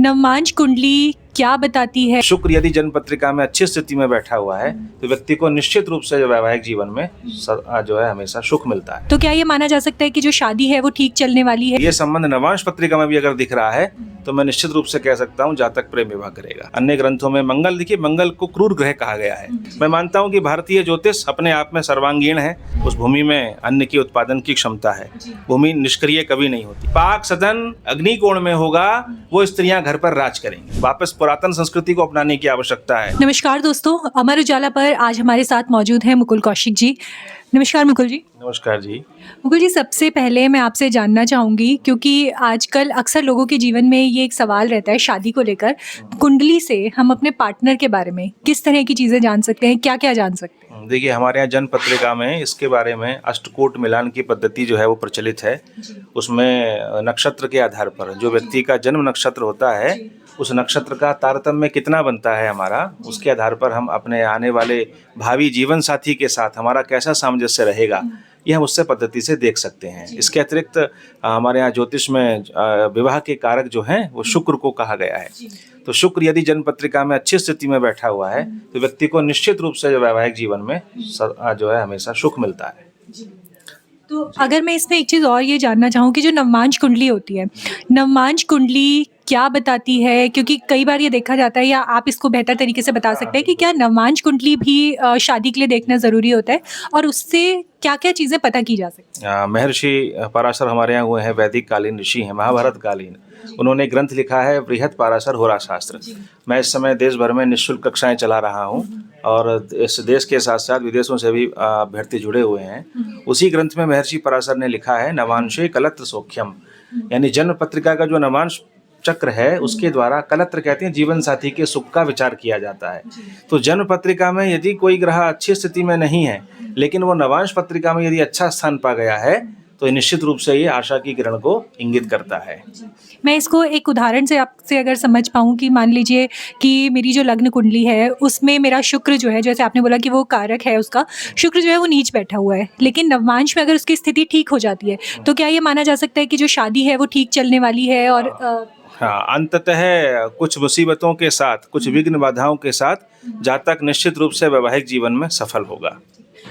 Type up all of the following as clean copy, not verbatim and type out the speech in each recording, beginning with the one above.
नवमांश कुंडली क्या बताती है? शुक्र यदि जन्म पत्रिका में अच्छी स्थिति में बैठा हुआ है तो व्यक्ति को निश्चित रूप से जो वैवाहिक जीवन में जो है हमेशा सुख मिलता है। तो क्या ये माना जा सकता है कि जो शादी है वो ठीक चलने वाली है? ये संबंध नवांश पत्रिका में भी अगर दिख रहा है तो मैं निश्चित रूप से कह सकता हूँ जातक प्रेम विवाह करेगा। अन्य ग्रंथों में मंगल, देखिए मंगल को क्रूर ग्रह कहा गया है। मैं मानता हूँ कि भारतीय ज्योतिष अपने आप में सर्वांगीण है। उस भूमि में अन्न की उत्पादन की क्षमता है। भूमि निष्क्रिय कभी नहीं होती। पाक सदन अग्निकोण में होगा, वो स्त्रियां घर पर राज करेंगी। वापस पुरातन संस्कृति को अपनाने की आवश्यकता है। नमस्कार दोस्तों, अमर उजाला पर आज हमारे साथ मौजूद हैं मुकुल कौशिक जी। नमस्कार मुकुल जी। नमस्कार जी। मुकुल जी, सबसे पहले मैं आपसे जानना चाहूँगी, क्योंकि आजकल अक्सर लोगों के जीवन में ये एक सवाल रहता है शादी को लेकर, कुंडली से हम अपने पार्टनर के बारे में किस तरह की चीज़ें जान सकते हैं, क्या क्या जान सकते हैं? देखिए, हमारे यहाँ जन्म पत्रिका में इसके बारे में अष्टकूट मिलान की पद्धति जो है वो प्रचलित है। उसमें नक्षत्र के आधार पर जो व्यक्ति का जन्म नक्षत्र होता है उस नक्षत्र का तारतम्य कितना बनता है हमारा, उसके आधार पर हम अपने आने वाले भावी जीवन साथी के साथ हमारा कैसा सामंजस्य रहेगा, ये हम उससे पद्धति से देख सकते हैं। इसके अतिरिक्त हमारे यहाँ ज्योतिष में विवाह के कारक जो हैं वो शुक्र को कहा गया है। तो शुक्र यदि जन्म पत्रिका में अच्छी स्थिति में बैठा हुआ है तो व्यक्ति को निश्चित रूप से जो वैवाहिक जीवन में जो है हमेशा सुख मिलता है। तो अगर मैं इसमें एक चीज़ और ये जानना चाहूँ कि जो नवमांश कुंडली होती है, नवमांश कुंडली क्या बताती है? क्योंकि कई बार ये देखा जाता है, या आप इसको बेहतर तरीके से बता सकते हैं कि क्या नवमांश कुंडली भी शादी के लिए देखना ज़रूरी होता है, और उससे क्या क्या चीज़ें पता की जा सकती हैं? महर्षि पराशर हमारे यहाँ हुए हैं, वैदिक कालीन ऋषि हैं, महाभारत कालीन। उन्होंने ग्रंथ लिखा है बृहत पाराशर होरा शास्त्र। मैं इस समय देश भर में निःशुल्क कक्षाएं चला रहा हूं और इस देश के साथ साथ विदेशों से भी अभ्यर्थी जुड़े हुए हैं। उसी ग्रंथ में महर्षि पराशर ने लिखा है नवांशे कलत्र सौख्यम, यानी जन्म पत्रिका का जो नवांश चक्र है उसके द्वारा, कलत्र कहते हैं जीवन साथी के सुख का विचार किया जाता है। तो जन्म पत्रिका में यदि कोई ग्रह अच्छी स्थिति में नहीं है लेकिन वो नवांश पत्रिका में यदि अच्छा स्थान पा गया है तो निश्चित रूप से ये आशा की किरण को इंगित करता है। मैं इसको एक उदाहरण से आपसे अगर समझ पाऊँ कि मान लीजिए कि मेरी जो लग्न कुंडली है उसमें मेरा शुक्र जो है, जैसे आपने बोला कि वो कारक है उसका, शुक्र जो है वो नीच बैठा हुआ है, लेकिन नवमांश में अगर उसकी स्थिति ठीक हो जाती है तो क्या ये माना जा सकता है कि जो शादी है वो ठीक चलने वाली है? और हाँ, अंततः कुछ मुसीबतों के साथ, कुछ विघ्न बाधाओं के साथ जातक निश्चित रूप से वैवाहिक जीवन में सफल होगा।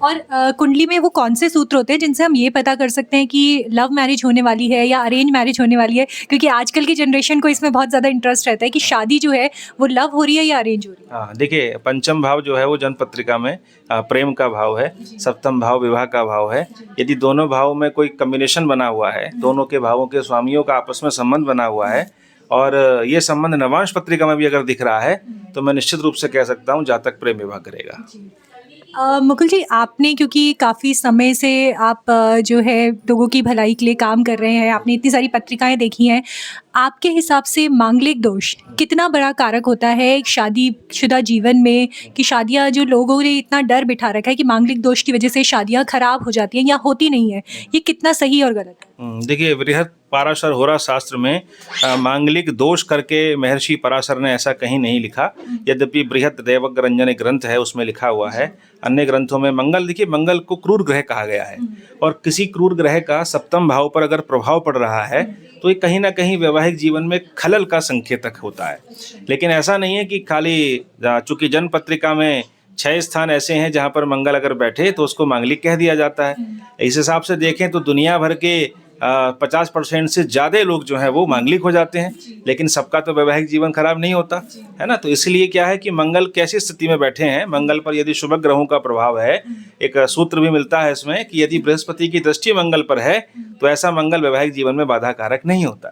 और कुंडली में वो कौन से सूत्र होते हैं जिनसे हम ये पता कर सकते हैं कि लव मैरिज होने वाली है या अरेंज मैरिज होने वाली है? क्योंकि आजकल की जनरेशन को इसमें बहुत ज़्यादा इंटरेस्ट रहता है कि शादी जो है वो लव हो रही है या अरेंज हो रही है। हाँ, देखिए, पंचम भाव जो है वो जन्म पत्रिका में प्रेम का भाव है, सप्तम भाव विवाह का भाव है। यदि दोनों भावों में कोई कम्बिनेशन बना हुआ है, दोनों के भावों के स्वामियों का आपस में संबंध बना हुआ है और ये संबंध नवांश पत्रिका में भी अगर दिख रहा है तो मैं निश्चित रूप से कह सकता हूँ जातक प्रेम विवाह करेगा। मुकुल जी, आपने क्योंकि काफ़ी समय से आप जो है लोगों की भलाई के लिए काम कर रहे हैं, आपने इतनी सारी पत्रिकाएं देखी हैं, आपके हिसाब से मांगलिक दोष कितना बड़ा कारक होता है एक शादीशुदा जीवन में, कि शादियां जो लोगों ने इतना डर बिठा रखा है कि मांगलिक दोष की वजह से शादियां खराब हो जाती हैं या होती नहीं है, ये कितना सही और गलत है? देखिए, बृहत पाराशर होरा शास्त्र में मांगलिक दोष करके महर्षि पराशर ने ऐसा कहीं नहीं लिखा। यद्यपि बृहत दैवज्ञ रंजन एक ग्रंथ है उसमें लिखा हुआ है। अन्य ग्रंथों में मंगल, देखिए मंगल को क्रूर ग्रह कहा गया है और किसी क्रूर ग्रह का सप्तम भाव पर अगर प्रभाव पड़ रहा है तो ये कहीं ना कहीं वैवाहिक जीवन में खलल का संकेतक होता है। लेकिन ऐसा नहीं है कि खाली, चूंकि जन्म पत्रिका में 6 स्थान ऐसे हैं जहां पर मंगल अगर बैठे तो उसको मांगलिक कह दिया जाता है। इस हिसाब से देखें तो दुनिया भर के 50% से ज़्यादा लोग जो हैं वो मांगलिक हो जाते हैं, लेकिन सबका तो वैवाहिक जीवन खराब नहीं होता है ना। तो इसलिए क्या है कि मंगल कैसी स्थिति में बैठे हैं, मंगल पर यदि शुभ ग्रहों का प्रभाव है, एक सूत्र भी मिलता है इसमें कि यदि बृहस्पति की दृष्टि मंगल पर है तो ऐसा मंगल वैवाहिक जीवन में बाधा कारक नहीं होता।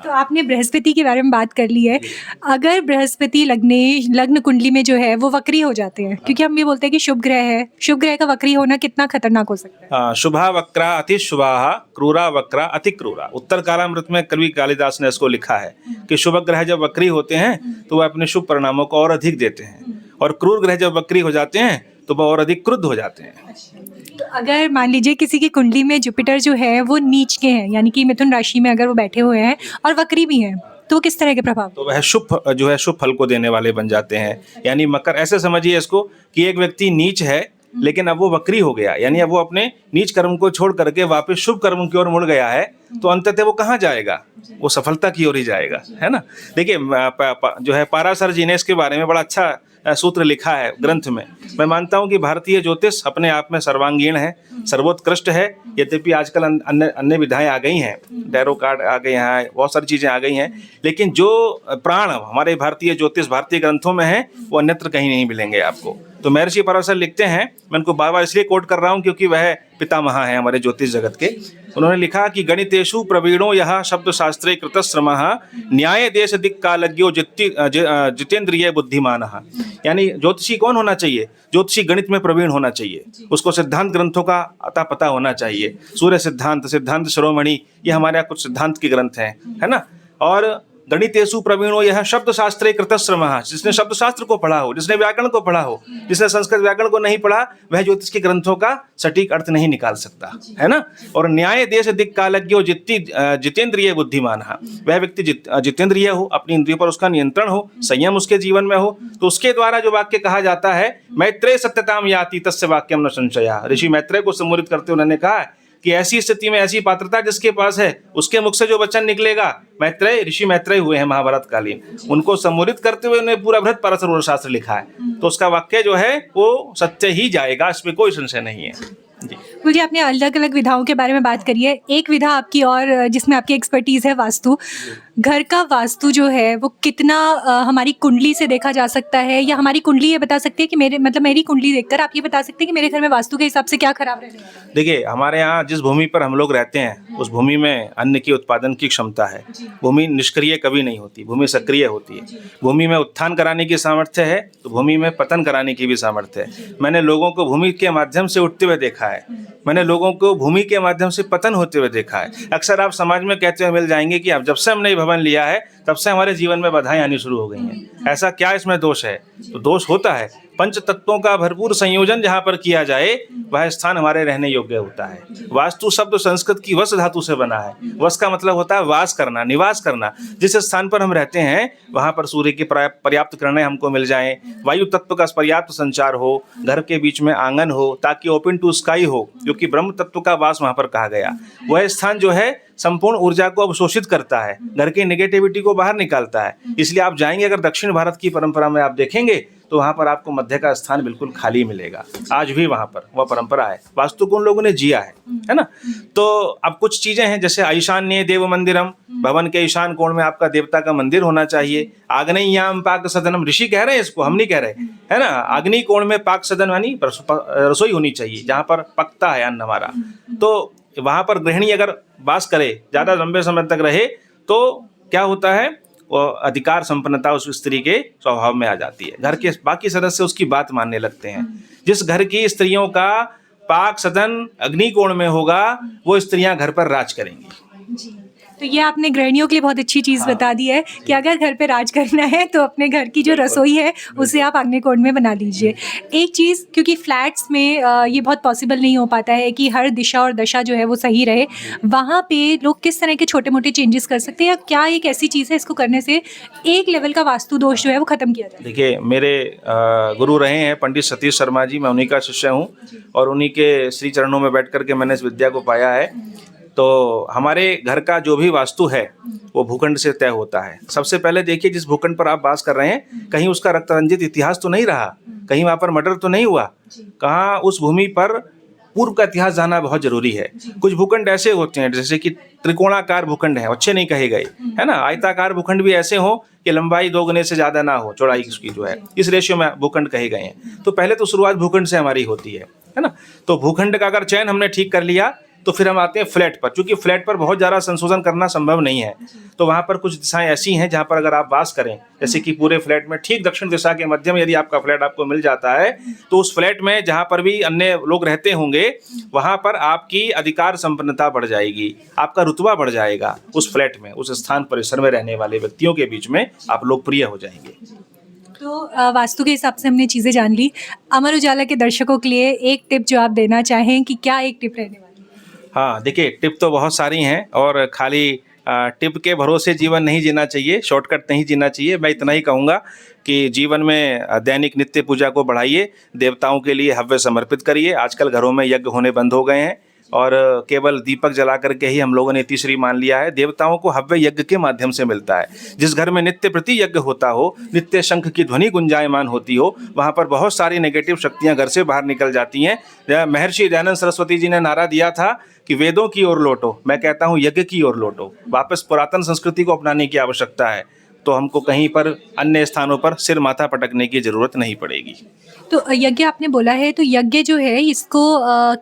तो आपने बृहस्पति के बारे में बात कर ली है, अगर बृहस्पति लग्न कुंडली में जो है वो वक्री हो जाते हैं, क्योंकि हम ये बोलते हैं कि शुभ ग्रह है, शुभ ग्रह का वक्री होना कितना खतरनाक हो सकता है? शुभा वक्रा अति शुभा, क्रूरा वक्रा अति क्रूरा। उत्तर कालामृत में कवि कालिदास ने इसको लिखा है कि शुभ ग्रह जब वक्री होते हैं तो वह अपने शुभ परिणामों को और अधिक देते हैं, और क्रूर ग्रह जब वक्री हो जाते हैं तो वह और अधिक क्रुद्ध हो जाते हैं। तो अगर मान लीजिए किसी की कुंडली में जुपिटर जो है वो नीच के हैं, यानी कि मिथुन राशि में अगर वो बैठे हुए हैं और वक्री भी हैं, तो किस तरह के प्रभाव? तो वह शुभ जो है शुभ फल को देने वाले बन जाते हैं। यानी मकर, ऐसे समझिए इसको कि एक व्यक्ति नीच है लेकिन अब वो वक्री हो गया, यानी अब वो अपने नीच कर्म को छोड़ करके वापस शुभ कर्म की ओर मुड़ गया है, तो अंततः वो कहाँ जाएगा? वो सफलता की ओर ही जाएगा, है ना। देखिए जो है पाराशर जी ने इसके बारे में बड़ा अच्छा सूत्र लिखा है ग्रंथ में। मैं मानता हूँ कि भारतीय ज्योतिष अपने आप में सर्वांगीण है, सर्वोत्कृष्ट है। यद्यपि आजकल अन्य अन्य विधाएं आ गई हैं, टैरो कार्ड आ गए हैं, बहुत सारी चीज़ें आ गई हैं, लेकिन जो प्राण हमारे भारतीय ज्योतिष भारतीय ग्रंथों में है वो अन्यत्र कहीं नहीं मिलेंगे आपको। तो महर्षि पराशर लिखते हैं, मैं उनको बार बार इसलिए कोट कर रहा हूँ क्योंकि वह पितामह है हमारे ज्योतिष जगत के। उन्होंने लिखा कि गणितेषु प्रवीणो यह शब्द शास्त्रे कृतश्रमः न्याय देश दिक् कालज्ञो जितेंद्रिय बुद्धिमानः। यानी ज्योतिषी कौन होना चाहिए? ज्योतिषी गणित में प्रवीण होना चाहिए, उसको सिद्धांत ग्रंथों का अता पता होना चाहिए। सूर्य सिद्धांत, सिद्धांत शिरोमणि, ये हमारे यहाँ कुछ सिद्धांत के ग्रंथ हैं, है ना। और गणितेषु प्रवीणो यह शब्द शास्त्रे कृतश्रमः, जिसने शब्द शास्त्र को पढ़ा हो, जिसने व्याकरण को पढ़ा हो, जिसने संस्कृत व्याकरण को नहीं पढ़ा, वह ज्योतिष के ग्रंथों का सटीक अर्थ नहीं निकाल सकता, है ना। और न्याय देश दिक् कालज्ञो जितेंद्रिय बुद्धिमान, वह व्यक्ति जितेंद्रिय हो, अपनी इंद्रियों पर उसका नियंत्रण हो, संयम उसके जीवन में हो, तो उसके द्वारा जो वाक्य कहा जाता है, मैत्रेय सत्यताम याति तस्य वाक्यम न संशयः। ऋषि मैत्रेय को संबोधित करते उन्होंने कहा कि ऐसी स्थिति में ऐसी पात्रता जिसके पास है, उसके मुख से जो वचन निकलेगा, मैत्रेय ऋषि मैत्रेय हुए हैं महाभारत कालीन, उनको संबोधित करते हुए उन्हें पूरा बृहत पाराशर शास्त्र लिखा है। तो उसका वाक्य जो है वो सत्य ही जाएगा, इसमें कोई संशय नहीं है जी। मुझे आपने अलग अलग विधाओं के बारे में बात करी है, एक विधा आपकी और जिसमें आपकी एक्सपर्टीज़ है वास्तु। घर का वास्तु जो है वो कितना हमारी कुंडली से देखा जा सकता है, या हमारी कुंडली ये बता सकती है कि मेरी कुंडली देखकर आप ये बता सकते हैं कि मेरे घर में वास्तु के हिसाब से क्या खराब रहने वाला है? देखिए, हमारे यहाँ जिस भूमि पर हम लोग रहते हैं उस भूमि में अन्न की उत्पादन की क्षमता है। भूमि निष्क्रिय कभी नहीं होती, भूमि सक्रिय होती है। भूमि में उत्थान कराने की सामर्थ्य है तो भूमि में पतन कराने की भी सामर्थ्य है। मैंने लोगों को भूमि के माध्यम से उठते हुए देखा है, मैंने लोगों को भूमि के माध्यम से पतन होते हुए देखा है। अक्सर आप समाज में कहते हुए मिल जाएंगे कि अब जब से हमने भवन लिया है तब से हमारे जीवन में बाधाएं आनी शुरू हो गई हैं। ऐसा क्या इसमें दोष है? तो दोष होता है पंच तत्वों का भरपूर संयोजन जहाँ पर किया जाए वह स्थान हमारे रहने योग्य होता है। वास्तु शब्द संस्कृत की वस धातु से बना है। वस का मतलब होता है वास करना, निवास करना। जिस स्थान पर हम रहते हैं वहाँ पर सूर्य की पर्याप्त किरणें हमको मिल जाएं, वायु तत्व का पर्याप्त संचार हो, घर के बीच में आंगन हो ताकि ओपन टू स्काई हो, क्योंकि ब्रह्म तत्व का वास वहाँ पर कहा गया। वह स्थान जो है संपूर्ण ऊर्जा को अवशोषित करता है, घर की नेगेटिविटी को बाहर निकालता है। इसलिए आप जाएंगे अगर दक्षिण भारत की परंपरा में आप देखेंगे तो वहाँ पर आपको मध्य का स्थान बिल्कुल खाली मिलेगा। आज भी वहाँ पर वह परंपरा है, वास्तु को उन लोगों ने जिया है ना। तो अब कुछ चीजें हैं जैसे ईशान्य देव मंदिरम, भवन के ईशान कोण में आपका देवता का मंदिर होना चाहिए। आग्नेय्याम पाक सदनम, ऋषि कह रहे हैं इसको, हम नहीं कह रहे, है ना। अग्नि कोण में पाक सदन यानी रसोई होनी चाहिए जहाँ पर पकता है अन्न हमारा। तो वहाँ पर गृहिणी अगर वास करे, ज्यादा लंबे समय तक रहे, तो क्या होता है, वो अधिकार संपन्नता उस स्त्री के स्वभाव में आ जाती है। घर के बाकी सदस्य उसकी बात मानने लगते हैं। जिस घर की स्त्रियों का पाक सदन अग्निकोण में होगा वो स्त्रियां घर पर राज करेंगी। तो ये आपने गृहिणियों के लिए बहुत अच्छी चीज़ बता दी है कि अगर घर पे राज करना है तो अपने घर की जो रसोई है उसे आप आग्नेय में बना लीजिए। एक चीज़, क्योंकि फ्लैट्स में ये बहुत पॉसिबल नहीं हो पाता है कि हर दिशा और दशा जो है वो सही रहे, वहाँ पे लोग किस तरह के छोटे मोटे चेंजेस कर सकते हैं, या क्या एक ऐसी चीज़ है इसको करने से एक लेवल का वास्तु दोष जो है वो ख़त्म किया जाए? देखिए, मेरे गुरु रहे हैं पंडित सतीश शर्मा जी, मैं उन्हीं का शिष्य हूँ और उन्हीं के श्री चरणों में बैठ करके मैंने इस विद्या को पाया है। तो हमारे घर का जो भी वास्तु है वो भूखंड से तय होता है। सबसे पहले देखिए, जिस भूखंड पर आप वास कर रहे हैं कहीं उसका रक्त रंजित इतिहास तो नहीं रहा, कहीं वहाँ पर मर्डर तो नहीं हुआ, कहाँ उस भूमि पर पूर्व का इतिहास जानना बहुत जरूरी है। कुछ भूखंड ऐसे होते हैं जैसे कि त्रिकोणाकार भूखंड है, अच्छे नहीं कहे गए, है ना। आयताकार भूखंड भी ऐसे हो कि लंबाई 2 गुने से ज्यादा ना हो, चौड़ाई उसकी जो है इस रेशियो में भूखंड कहे गए हैं। तो पहले तो शुरुआत भूखंड से हमारी होती है ना। तो भूखंड का अगर चयन हमने ठीक कर लिया तो फिर हम आते हैं फ्लैट पर। क्योंकि फ्लैट पर बहुत ज़्यादा संशोधन करना संभव नहीं है, तो वहाँ पर कुछ दिशाएं ऐसी हैं जहाँ पर अगर आप वास करें, जैसे कि पूरे फ्लैट में ठीक दक्षिण दिशा के मध्य में यदि आपका फ्लैट आपको मिल जाता है तो उस फ्लैट में जहाँ पर भी अन्य लोग रहते होंगे वहाँ पर आपकी अधिकार संपन्नता बढ़ जाएगी, आपका रुतबा बढ़ जाएगा। उस फ्लैट में, उस स्थान परिसर में रहने वाले व्यक्तियों के बीच में आप लोकप्रिय हो जाएंगे। तो वास्तु के हिसाब से हमने चीज़ें जान ली। अमर उजाला के दर्शकों के लिए एक टिप जो आप देना चाहें कि क्या एक टिप रहने वाली है? हाँ, देखिए, टिप तो बहुत सारी हैं और खाली टिप के भरोसे जीवन नहीं जीना चाहिए, शॉर्टकट नहीं जीना चाहिए। मैं इतना ही कहूँगा कि जीवन में दैनिक नित्य पूजा को बढ़ाइए, देवताओं के लिए हव्य समर्पित करिए। आजकल घरों में यज्ञ होने बंद हो गए हैं और केवल दीपक जला करके ही हम लोगों ने तीसरी मान लिया है। देवताओं को हव्य यज्ञ के माध्यम से मिलता है। जिस घर में नित्य प्रति यज्ञ होता हो, नित्य शंख की ध्वनि गुंजायमान होती हो, वहाँ पर बहुत सारी नेगेटिव शक्तियाँ घर से बाहर निकल जाती हैं। महर्षि दयानंद सरस्वती जी ने नारा दिया था कि वेदों की ओर लौटो, मैं कहता हूँ यज्ञ की ओर लौटो। वापस पुरातन संस्कृति को अपनाने की आवश्यकता है, तो हमको कहीं पर अन्य स्थानों पर सिर माथा पटकने की ज़रूरत नहीं पड़ेगी। तो यज्ञ आपने बोला है, तो यज्ञ जो है इसको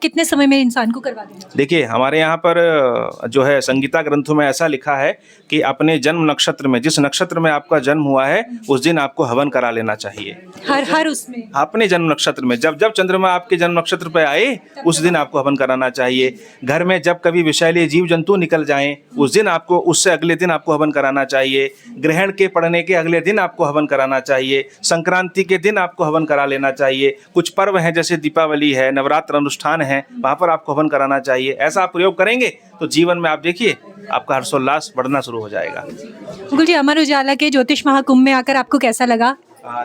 कितने समय में इंसान को करवा देना चाहिए? देखिए, हमारे यहाँ पर जो है संगीता ग्रंथों में ऐसा लिखा है कि अपने जन्म नक्षत्र में, जिस नक्षत्र में आपका जन्म हुआ है, उस दिन आपको हवन करा लेना चाहिए। हर उसमें अपने जन्म नक्षत्र में, जब जब चंद्रमा आपके जन्म नक्षत्र पर आए, उस दिन आपको हवन कराना चाहिए। घर में जब कभी विषैले जीव जंतु निकल जाएं, उस दिन आपको, उससे अगले दिन आपको हवन कराना चाहिए। ग्रहण के पड़ने के अगले दिन आपको हवन कराना चाहिए। संक्रांति के दिन आपको हवन करा लेना चाहिए। कुछ पर्व हैं जैसे दीपावली है, नवरात्र अनुष्ठान है, वहाँ पर आपको हवन कराना चाहिए। ऐसा आप प्रयोग करेंगे तो जीवन में आप देखिए आपका हर्षोल्लास बढ़ना शुरू हो जाएगा। मुकुल जी, अमर उजाला के ज्योतिष महाकुंभ में आकर आपको कैसा लगा?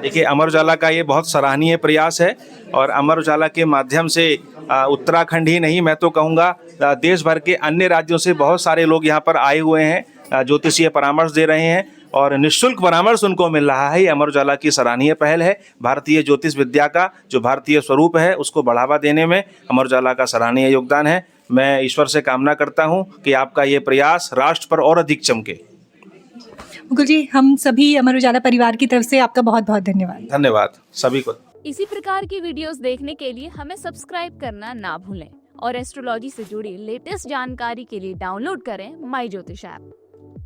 देखिए, अमर उजाला का ये बहुत सराहनीय प्रयास है और अमर उजाला के माध्यम से उत्तराखंड ही नहीं, मैं तो कहूँगा देश भर के अन्य राज्यों से बहुत सारे लोग यहाँ पर आए हुए हैं, ज्योतिषीय परामर्श दे रहे हैं और निःशुल्क परामर्श उनको मिल रहा है। ये अमर उजाला की सराहनीय पहल है। भारतीय ज्योतिष विद्या का जो भारतीय स्वरूप है उसको बढ़ावा देने में अमर उजाला का सराहनीय योगदान है। मैं ईश्वर से कामना करता हूँ कि आपका ये प्रयास राष्ट्र पर और अधिक चमके। मुकुल जी, हम सभी अमर उजाला परिवार की तरफ से आपका बहुत बहुत धन्यवाद। धन्यवाद सभी को। इसी प्रकार की वीडियोस देखने के लिए हमें सब्सक्राइब करना ना भूलें और एस्ट्रोलॉजी से जुड़ी लेटेस्ट जानकारी के लिए डाउनलोड करें माई ज्योतिष ऐप।